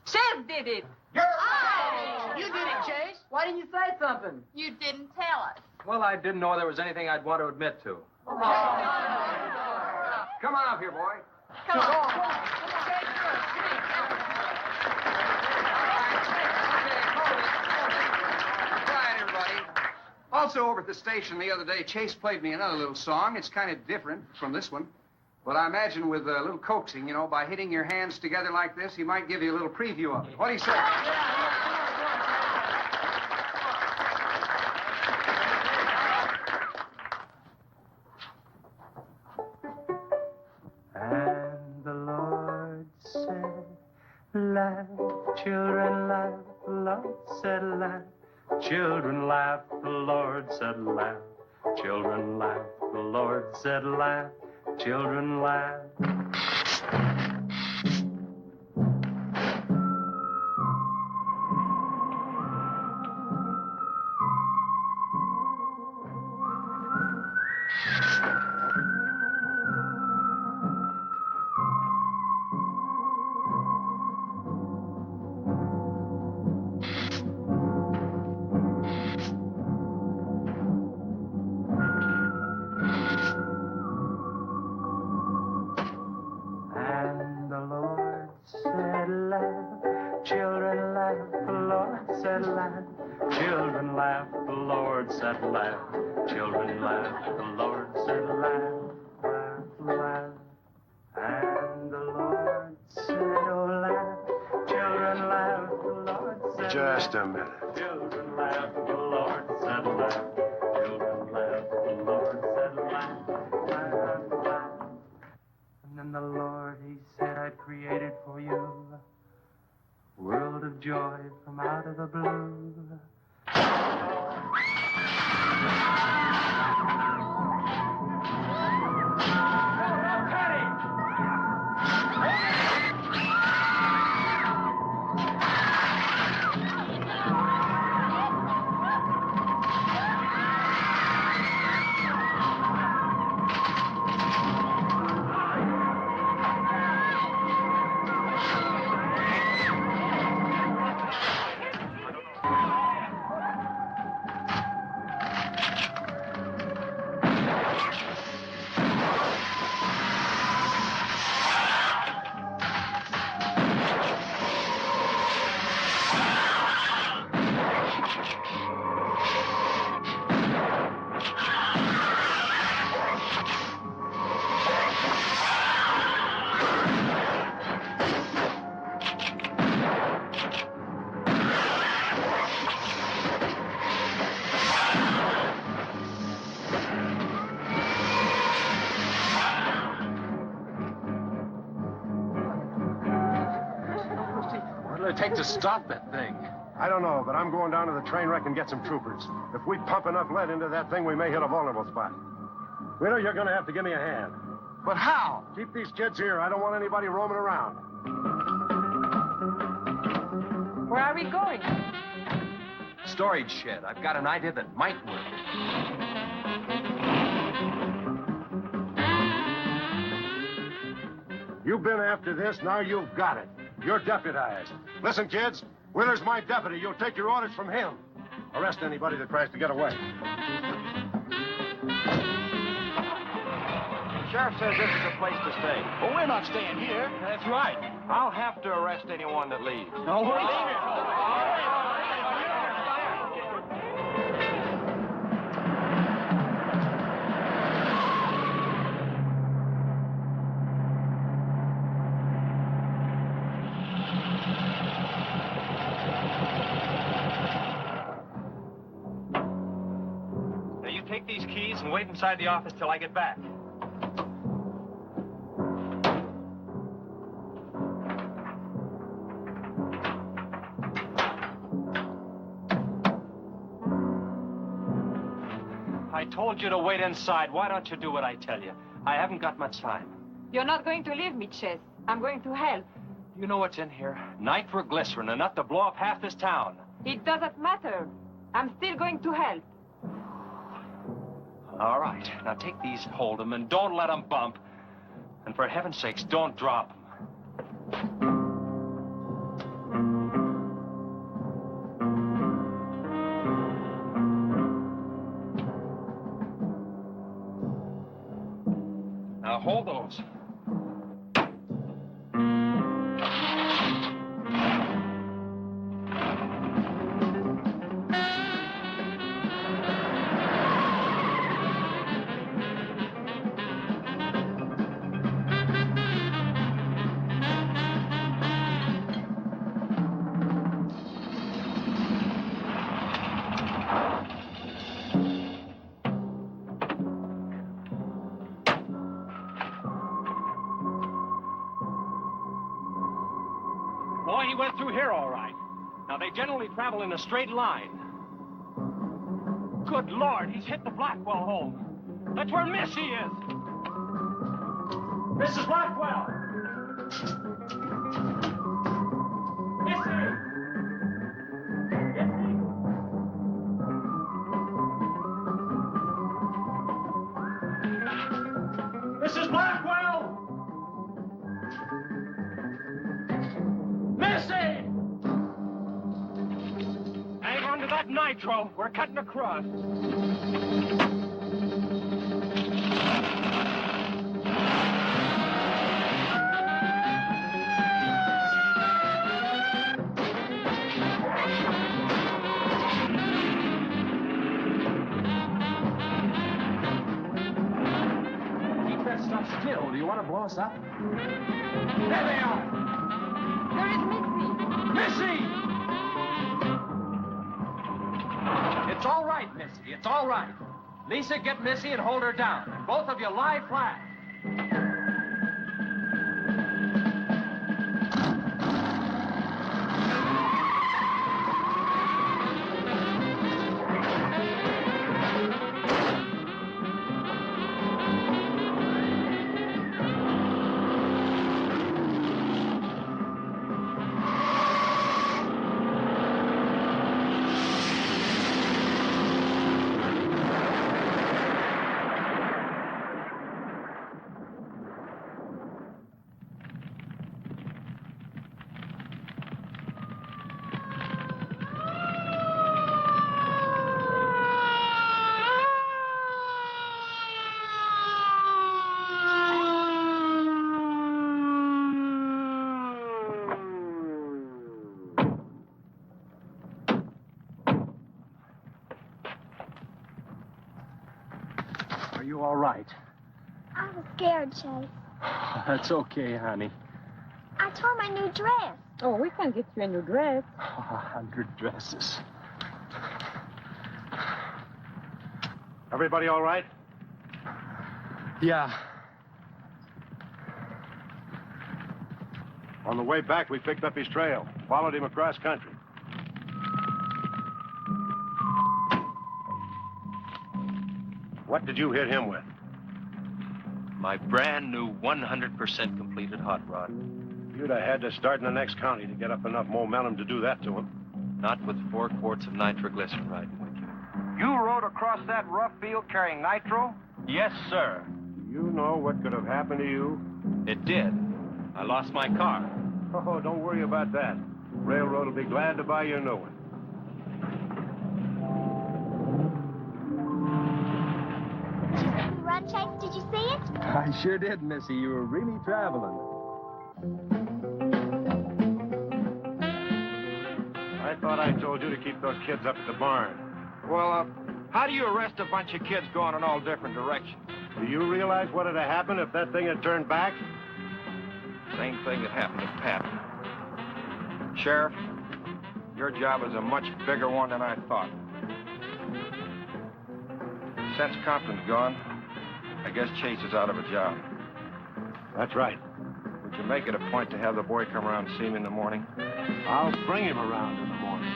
Chef did it. You did it, Chase. Why didn't you say something? You didn't tell us. Well, I didn't know there was anything I'd want to admit to. Come on up here, boy. Come on. Quiet, everybody. Also, over at the station the other day, Chase played me another little song. It's kind of different from this one. But I imagine with a little coaxing, you know, by hitting your hands together like this, he might give you a little preview of it. What do you say? And the Lord said, laugh, children, laugh. The Lord said, laugh. Children laugh. The Lord said, laugh. Children laugh. The Lord said, laugh. Children laugh. Children laugh, the Lord said laugh. Children laugh, the Lord said laugh. Laugh, laugh. And the Lord said, oh, laugh. Children laugh, the Lord said Just laugh. a minute. Children laugh, the Lord said laugh. Children laugh, the Lord said laugh. and the Lord, he said, I'd created for you a world of joy from out of the blue. What'll it take to stop that thing? I don't know, but I'm going down to the train wreck and get some troopers. If we pump enough lead into that thing, we may hit a vulnerable spot. Wheeler, you're going to have to give me a hand. But how? Keep these kids here. I don't want anybody roaming around. Where are we going? Storage shed. I've got an idea that might work. You've been after this, now you've got it. You're deputized. Listen, kids, Wheeler's my deputy. You'll take your orders from him. Arrest anybody that tries to get away. The sheriff says this is a place to stay. Well, we're not staying here. That's right. I'll have to arrest anyone that leaves. No, we're leaving. Now, you take these keys and wait inside the office till I get back. I told you to wait inside. Why don't you do what I tell you? I haven't got much time. You're not going to leave me, Chess. I'm going to help. You know what's in here? Nitroglycerin, enough to blow up half this town. It doesn't matter. I'm still going to help. All right. Now take these, hold them, and don't let them bump. And for heaven's sakes, don't drop them. Now hold those. Boy, he went through here all right. Now, they generally travel in a straight line. Good Lord, he's hit the Blackwell home. That's where Missy is. Mrs. Blackwell! Missy! Mrs. Blackwell! Missy! Hang on to that nitro. We're cutting across. Keep that stuff still. Do you want to blow us up? There they are! There is Missy. Missy! It's all right, Missy. It's all right. Lisa, get Missy and hold her down. And both of you lie flat. you all right? I was scared, Chase. That's okay, honey. I tore my new dress. Oh, we can get you a new dress. 100 dresses. Everybody all right? Yeah. On the way back, we picked up his trail, followed him across country. What did you hit him with? My brand new 100% completed hot rod. You'd have had to start in the next county to get up enough momentum to do that to him. Not with 4 quarts of nitroglycerin riding with you. You rode across that rough field carrying nitro? Yes, sir. Do you know what could have happened to you? It did. I lost my car. Oh, don't worry about that. Railroad will be glad to buy you a new one. Run, Chase, did you see it? I sure did, Missy. You were really traveling. I thought I told you to keep those kids up at the barn. Well, how do you arrest a bunch of kids going in all different directions? Do you realize what would have happened if that thing had turned back? Same thing that happened to Pat. Sheriff, your job is a much bigger one than I thought. Since Compton's gone, I guess Chase is out of a job. That's right. Would you make it a point to have the boy come around and see me in the morning? I'll bring him around in the morning.